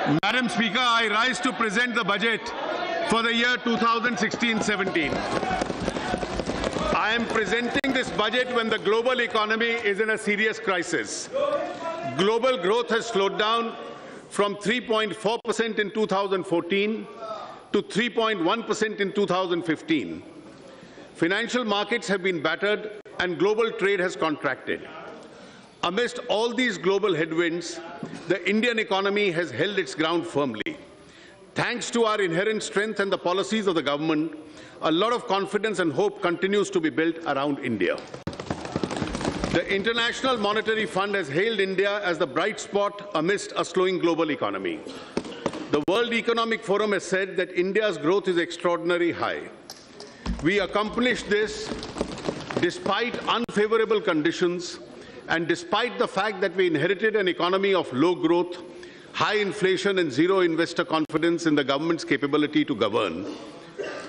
Madam Speaker, I rise to present the budget for the year 2016-17. I am presenting this budget when the global economy is in a serious crisis. Global growth has slowed down from 3.4% in 2014 to 3.1% in 2015. Financial markets have been battered and global trade has contracted. Amidst all these global headwinds, the Indian economy has held its ground firmly. Thanks to our inherent strength and the policies of the government, a lot of confidence and hope continues to be built around India. The International Monetary Fund has hailed India as the bright spot amidst a slowing global economy. The World Economic Forum has said that India's growth is extraordinarily high. We accomplished this despite unfavorable conditions and despite the fact that we inherited an economy of low growth, high inflation and zero investor confidence in the government's capability to govern.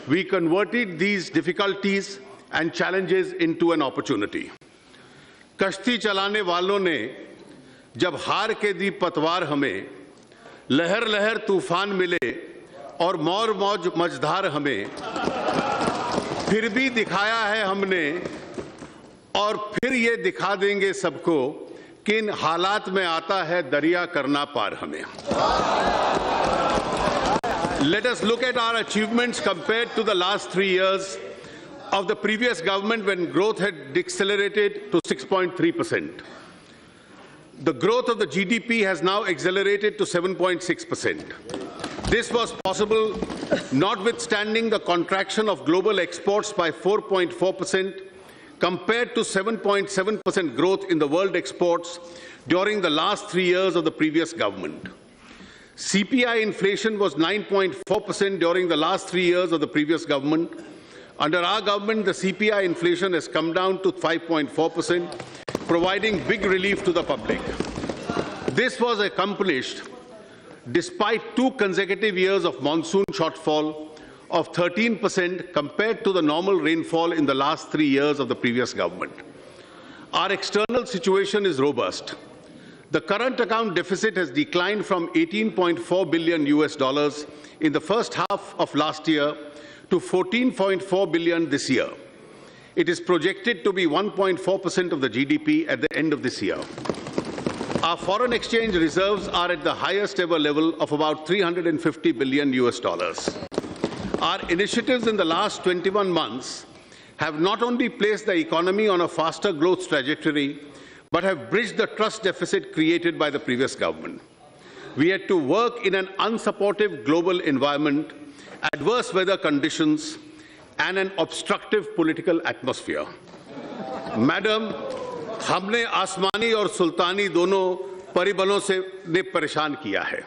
We converted these difficulties and challenges into an opportunity. कश्ती चलाने वालों ने जब हार के दी पतवार हमें, लहर लहर तूफान मिले और मौर मौज मझधार हमें, फिर भी दिखाया है हमने और फिर ये दिखा देंगे सबको कि इन हालात में आता है दरिया करना पार हमें. Let us look at our achievements compared to the last 3 years of the previous government when growth had decelerated to 6.3%. The growth of the GDP has now accelerated to 7.6%. This was possible notwithstanding the contraction of global exports by 4.4% compared to 7.7% growth in the world exports during the last 3 years of the previous government. CPI inflation was 9.4% during the last 3 years of the previous government. Under our government, the CPI inflation has come down to 5.4%, providing big relief to the public. This was accomplished despite 2 consecutive years of monsoon shortfall of 13% compared to the normal rainfall in the last 3 years of the previous government. Our external situation is robust. The current account deficit has declined from $18.4 billion in the first half of last year to $14.4 billion this year. It is projected to be 1.4% of the GDP at the end of this year. Our foreign exchange reserves are at the highest ever level of about $350 billion. Our initiatives in the last 21 months have not only placed the economy on a faster growth trajectory, but have bridged the trust deficit created by the previous government. We had to work in an unsupportive global environment, adverse weather conditions, and an obstructive political atmosphere. Madam, हमने आसमानी और सुल्तानी दोनों परिबलों से ने परेशान किया है.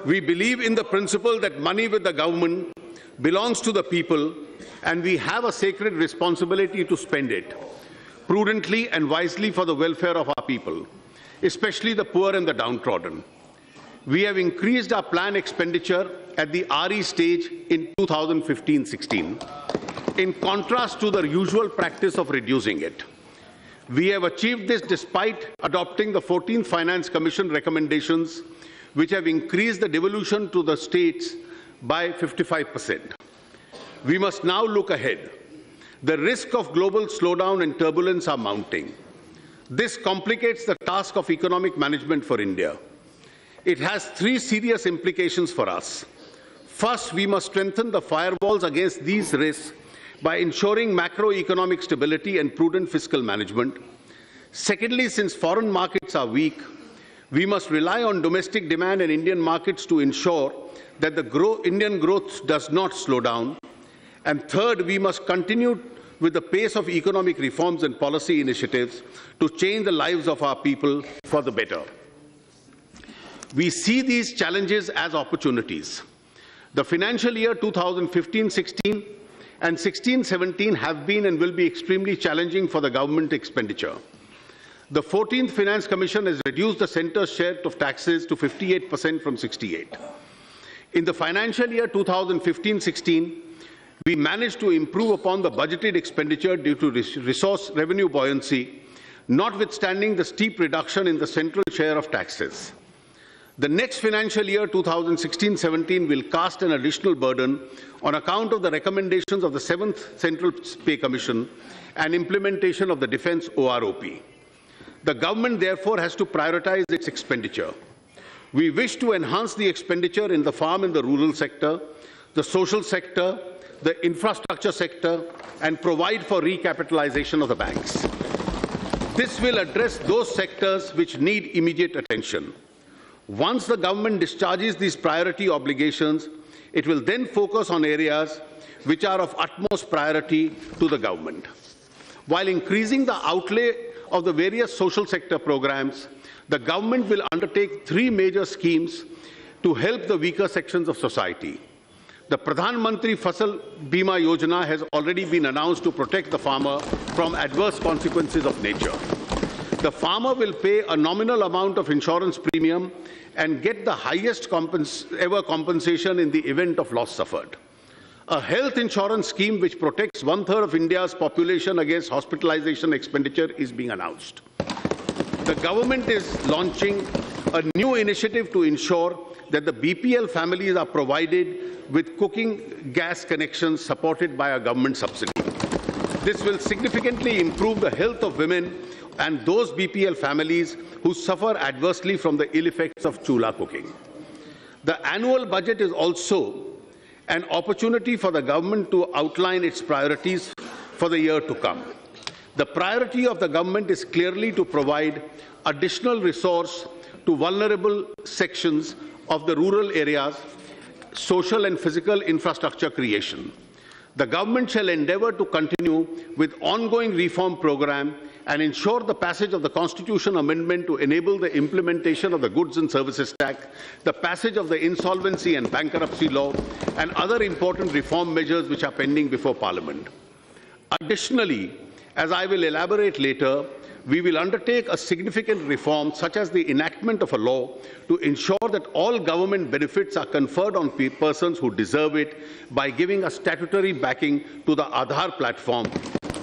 We believe in the principle that money with the government belongs to the people, and we have a sacred responsibility to spend it prudently and wisely for the welfare of our people, especially the poor and the downtrodden. We have increased our planned expenditure at the RE stage in 2015-16, in contrast to the usual practice of reducing it. We have achieved this despite adopting the 14th Finance Commission recommendations, which have increased the devolution to the states by 55%. We must now look ahead. The risk of global slowdown and turbulence are mounting. This complicates the task of economic management for India. It has 3 serious implications for us. First, we must strengthen the firewalls against these risks by ensuring macroeconomic stability and prudent fiscal management. Secondly, since foreign markets are weak, we must rely on domestic demand and Indian markets to ensure that the Indian growth does not slow down. And third, we must continue with the pace of economic reforms and policy initiatives to change the lives of our people for the better. We see these challenges as opportunities. The financial year 2015-16 and 16-17 have been and will be extremely challenging for the government expenditure. The 14th Finance Commission has reduced the centre's share of taxes to 58% from 68%. In the financial year 2015-16, we managed to improve upon the budgeted expenditure due to resource revenue buoyancy, notwithstanding the steep reduction in the central share of taxes. The next financial year, 2016-17, will cast an additional burden on account of the recommendations of the 7th Central Pay Commission and implementation of the Defence OROP. The government, therefore, has to prioritize its expenditure. We wish to enhance the expenditure in the farm and the rural sector, the social sector, the infrastructure sector, and provide for recapitalization of the banks. This will address those sectors which need immediate attention. Once the government discharges these priority obligations, it will then focus on areas which are of utmost priority to the government. While increasing the outlay of the various social sector programs, the government will undertake 3 major schemes to help the weaker sections of society. The Pradhan Mantri Fasal Bima Yojana has already been announced to protect the farmer from adverse consequences of nature. The farmer will pay a nominal amount of insurance premium and get the highest ever compensation in the event of loss suffered. A health insurance scheme which protects 1/3 of India's population against hospitalization expenditure is being announced. The government is launching a new initiative to ensure that the BPL families are provided with cooking gas connections supported by a government subsidy. This will significantly improve the health of women and those BPL families who suffer adversely from the ill effects of chula cooking. The annual budget is also an opportunity for the government to outline its priorities for the year to come. The priority of the government is clearly to provide additional resource to vulnerable sections of the rural areas, social and physical infrastructure creation. The government shall endeavour to continue with ongoing reform program and ensure the passage of the Constitution Amendment to enable the implementation of the Goods and Services Tax, the passage of the Insolvency and Bankruptcy Law, and other important reform measures which are pending before Parliament. Additionally, as I will elaborate later, we will undertake a significant reform such as the enactment of a law to ensure that all government benefits are conferred on persons who deserve it by giving a statutory backing to the Aadhaar platform,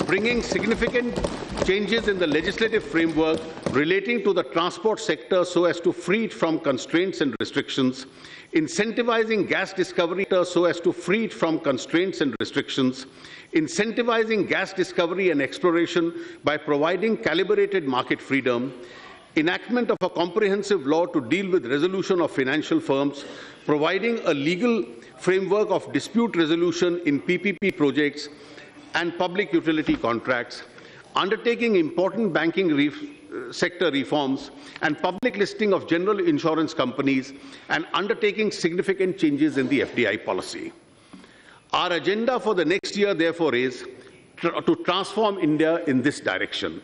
bringing significant changes in the legislative framework relating to the transport sector so as to free it from constraints and restrictions, incentivizing gas discovery so as to free it from constraints and restrictions, incentivizing gas discovery and exploration by providing calibrated market freedom, enactment of a comprehensive law to deal with resolution of financial firms, providing a legal framework of dispute resolution in PPP projects and public utility contracts, undertaking important banking sector reforms and public listing of general insurance companies, and undertaking significant changes in the FDI policy. Our agenda for the next year, therefore, is to transform India in this direction.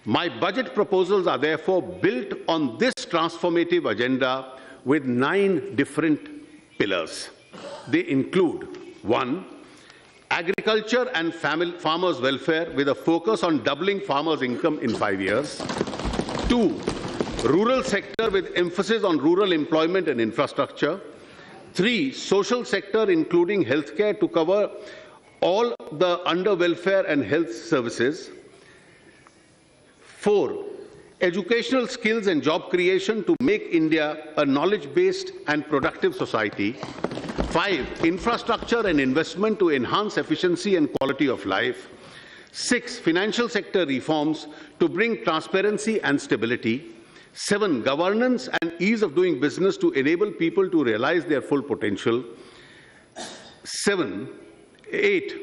My budget proposals are therefore built on this transformative agenda with 9 different pillars. They include: 1. Agriculture and farmers' welfare with a focus on doubling farmers' income in 5 years. 2. Rural sector with emphasis on rural employment and infrastructure. 3. Social sector including healthcare to cover all the under welfare and health services. 4. Educational skills and job creation to make India a knowledge-based and productive society. 5. Infrastructure and investment to enhance efficiency and quality of life. 6. Financial sector reforms to bring transparency and stability. 7. Governance and ease of doing business to enable people to realize their full potential. 8.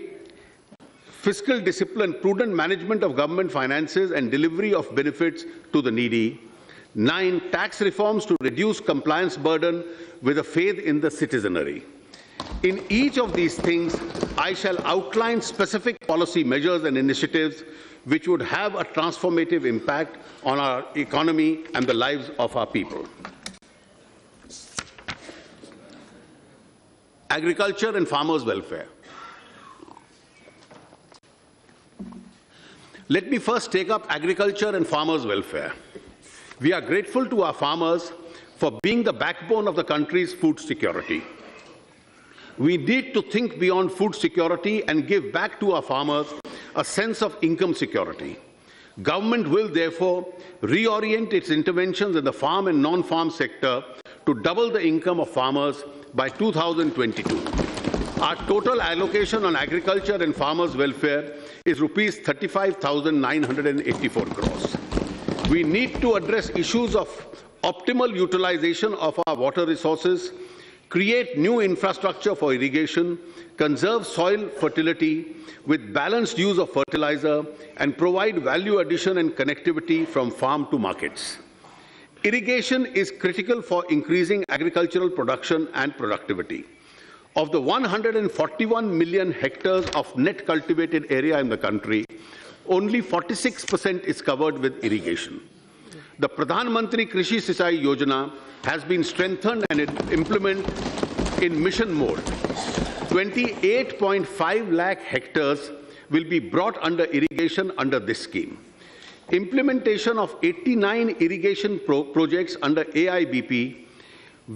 Fiscal discipline, prudent management of government finances and delivery of benefits to the needy. 9. Tax reforms to reduce compliance burden with a faith in the citizenry. In each of these things, I shall outline specific policy measures and initiatives which would have a transformative impact on our economy and the lives of our people. Agriculture and farmers' welfare. Let me first take up agriculture and farmers' welfare. We are grateful to our farmers for being the backbone of the country's food security. We need to think beyond food security and give back to our farmers a sense of income security. Government will therefore reorient its interventions in the farm and non-farm sector to double the income of farmers by 2022. Our total allocation on agriculture and farmers' welfare is rupees 35,984 crores. We need to address issues of optimal utilization of our water resources, create new infrastructure for irrigation, conserve soil fertility with balanced use of fertilizer, and provide value addition and connectivity from farm to markets. Irrigation is critical for increasing agricultural production and productivity. Of the 141 million hectares of net cultivated area in the country, only 46% is covered with irrigation. The Pradhan Mantri Krishi Sichai Yojana has been strengthened and implemented in mission mode. 28.5 lakh hectares will be brought under irrigation under this scheme. Implementation of 89 irrigation projects under AIBP,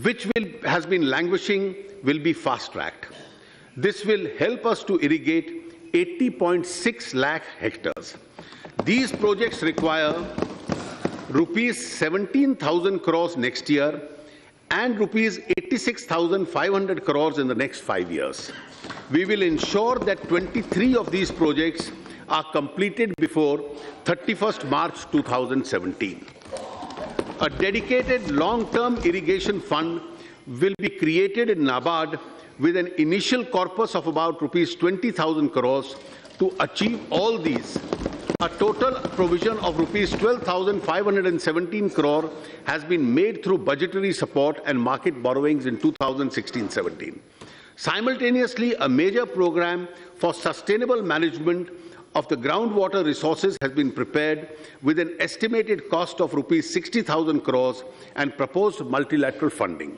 which has been languishing, will be fast-tracked. This will help us to irrigate 80.6 lakh hectares. These projects require rupees 17,000 crores next year and rupees 86,500 crores in the next 5 years. We will ensure that 23 of these projects are completed before 31st March 2017. A dedicated long-term irrigation fund will be created in NABARD with an initial corpus of about rupees 20,000 crores. To achieve all these, a total provision of rupees 12,517 crore has been made through budgetary support and market borrowings in 2016-17. Simultaneously, a major program for sustainable management of the groundwater resources has been prepared with an estimated cost of rupees 60,000 crores and proposed multilateral funding.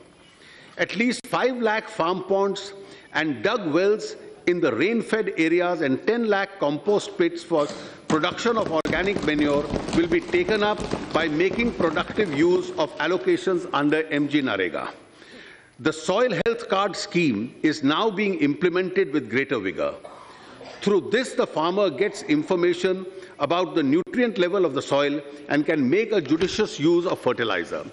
At least 5 lakh farm ponds and dug wells in the rain-fed areas and 10 lakh compost pits for production of organic manure will be taken up by making productive use of allocations under MG Narega. The Soil Health Card scheme is now being implemented with greater vigor. Through this, the farmer gets information about the nutrient level of the soil and can make a judicious use of fertilizer.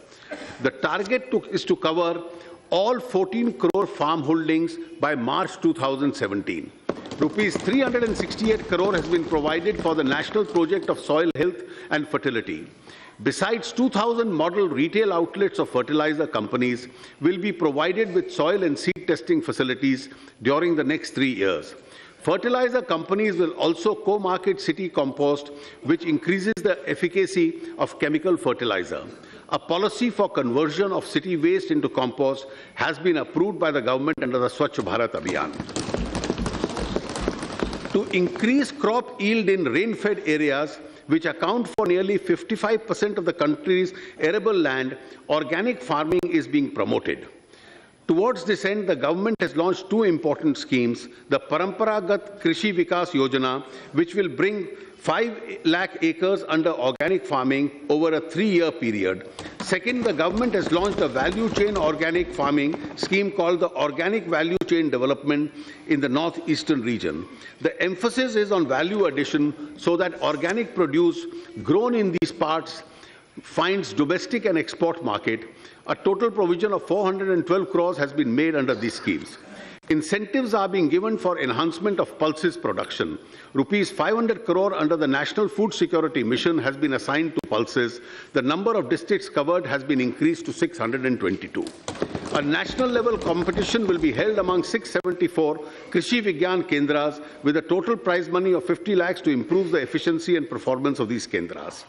The target is to cover all 14 crore farm holdings by March 2017. Rupees 368 crore has been provided for the National Project of Soil Health and Fertility. Besides, 2,000 model retail outlets of fertilizer companies will be provided with soil and seed testing facilities during the next 3 years. Fertilizer companies will also co-market city compost, which increases the efficacy of chemical fertilizer. A policy for conversion of city waste into compost has been approved by the government under the Swachh Bharat Abhiyan. To increase crop yield in rain-fed areas, which account for nearly 55% of the country's arable land, organic farming is being promoted. Towards this end, the government has launched 2 important schemes: the Paramparagat Krishi Vikas Yojana, which will bring 5 lakh acres under organic farming over a 3-year period. Second, the government has launched a value chain organic farming scheme called the Organic Value Chain Development in the northeastern region. The emphasis is on value addition so that organic produce grown in these parts finds domestic and export market. A total provision of 412 crores has been made under these schemes. Incentives are being given for enhancement of pulses production. Rupees 500 crore under the National Food Security Mission has been assigned to pulses. The number of districts covered has been increased to 622. A national level competition will be held among 674 Krishi Vigyan Kendras with a total prize money of 50 lakhs to improve the efficiency and performance of these Kendras.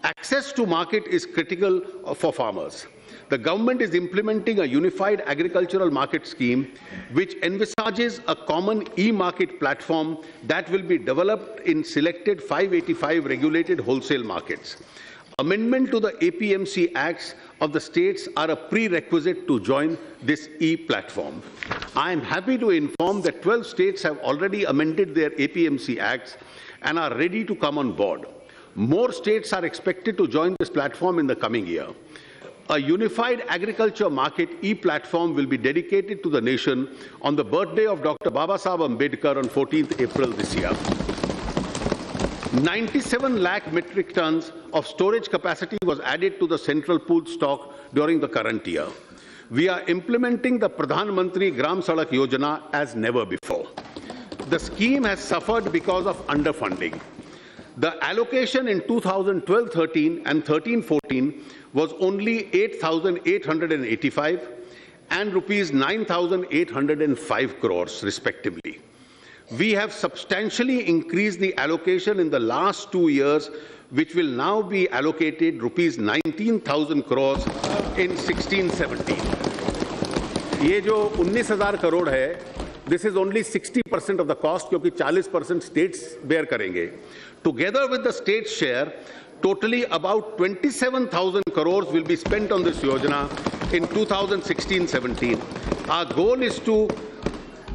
Access to market is critical for farmers. The government is implementing a unified agricultural market scheme which envisages a common e-market platform that will be developed in selected 585 regulated wholesale markets. Amendment to the APMC Acts of the states are a prerequisite to join this e-platform. I am happy to inform that 12 states have already amended their APMC Acts and are ready to come on board. More states are expected to join this platform in the coming year. A unified agriculture market e-platform will be dedicated to the nation on the birthday of Dr. Babasaheb Ambedkar on 14th April this year. 97 lakh metric tons of storage capacity was added to the central pool stock during the current year. We are implementing the Pradhan Mantri Gram Sadak Yojana as never before. The scheme has suffered because of underfunding. The allocation in 2012-13 and 13-14 was only 8,885 and rupees 9,805 crores respectively. We have substantially increased the allocation in the last 2 years, which will now be allocated rupees 19,000 crores in 16-17. ये जो 19,000 करोड़ है, this is only 60% of the cost, क्योंकि 40% states bear करेंगे. Together with the state share, totally about 27,000 crores will be spent on this yojana in 2016-17. Our goal is to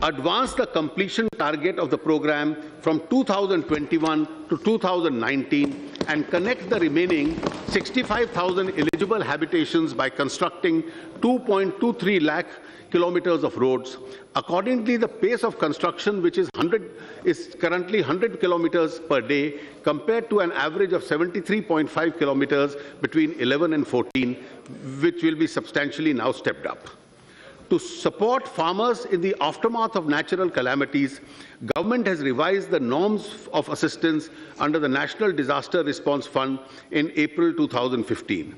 advance the completion target of the program from 2021 to 2019 and connect the remaining 65,000 eligible habitations by constructing 2.23 lakh kilometers of roads. Accordingly, the pace of construction, which is currently 100 kilometers per day, compared to an average of 73.5 kilometers between 11 and 14, which will be substantially now stepped up. To support farmers in the aftermath of natural calamities, government has revised the norms of assistance under the National Disaster Response Fund in April 2015.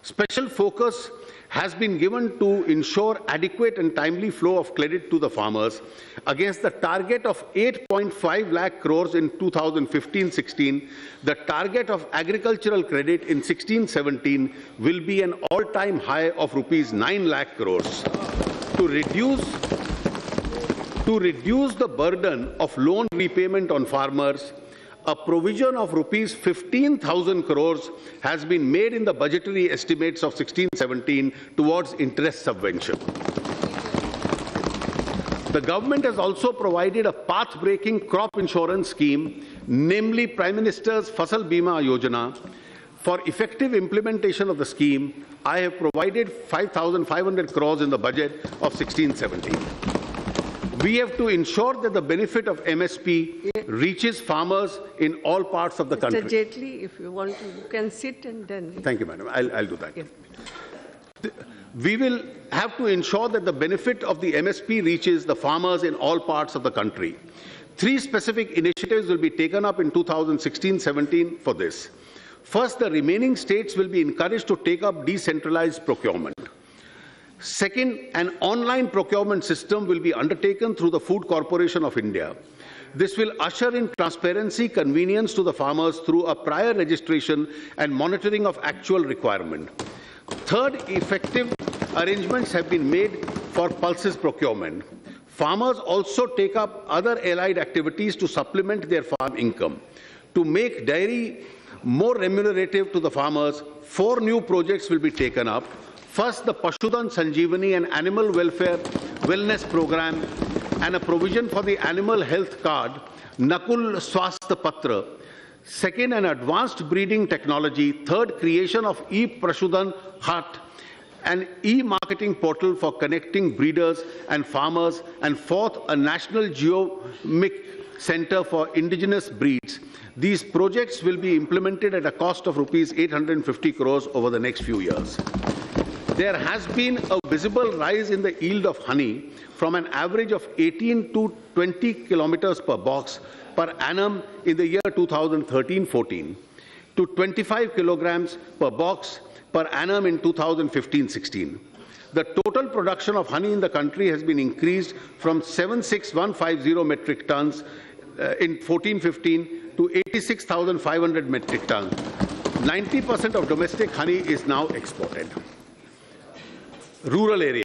Special focus has been given to ensure adequate and timely flow of credit to the farmers. Against the target of 8.5 lakh crores in 2015-16, the target of agricultural credit in 16-17 will be an all-time high of rupees 9 lakh crores. To reduce the burden of loan repayment on farmers, a provision of rupees 15,000 crores has been made in the budgetary estimates of 16-17 towards interest subvention. The government has also provided a path-breaking crop insurance scheme, namely Prime Minister's Fasal Bima Yojana. For effective implementation of the scheme, I have provided 5,500 crores in the budget of 16-17. We have to ensure that the benefit of MSP reaches farmers in all parts of the country. Mr. Jaitley, if you want to, you can sit and then... Thank you, madam. I'll do that. Yes. We will have to ensure that the benefit of the MSP reaches the farmers in all parts of the country. 3 specific initiatives will be taken up in 2016-17 for this. First, the remaining states will be encouraged to take up decentralized procurement. Second, an online procurement system will be undertaken through the Food Corporation of India. This will usher in transparency, convenience to the farmers through a prior registration and monitoring of actual requirement. Third, effective arrangements have been made for pulses procurement. Farmers also take up other allied activities to supplement their farm income. To make dairy more remunerative to the farmers, 4 new projects will be taken up. First, the Pashudan Sanjeevani and Animal Welfare Wellness Program and a provision for the Animal Health Card, Nakul Swasthya Patra. Second, an advanced breeding technology. Third, creation of e-Pashudan Hut, an e-marketing portal for connecting breeders and farmers. And fourth, a national geomic center for indigenous breeds. These projects will be implemented at a cost of rupees 850 crores over the next few years. There has been a visible rise in the yield of honey from an average of 18 to 20 kilometers per box per annum in the year 2013-14 to 25 kilograms per box per annum in 2015-16. The total production of honey in the country has been increased from 76,150 metric tons in 14-15 to 86,500 metric tons. 90% of domestic honey is now exported. Rural area.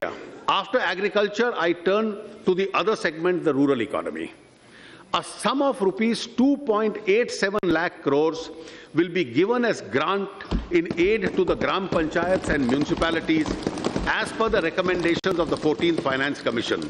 After agriculture, I turn to the other segment, the rural economy. A sum of rupees 2.87 lakh crores will be given as grant in aid to the Gram Panchayats and municipalities as per the recommendations of the 14th Finance Commission.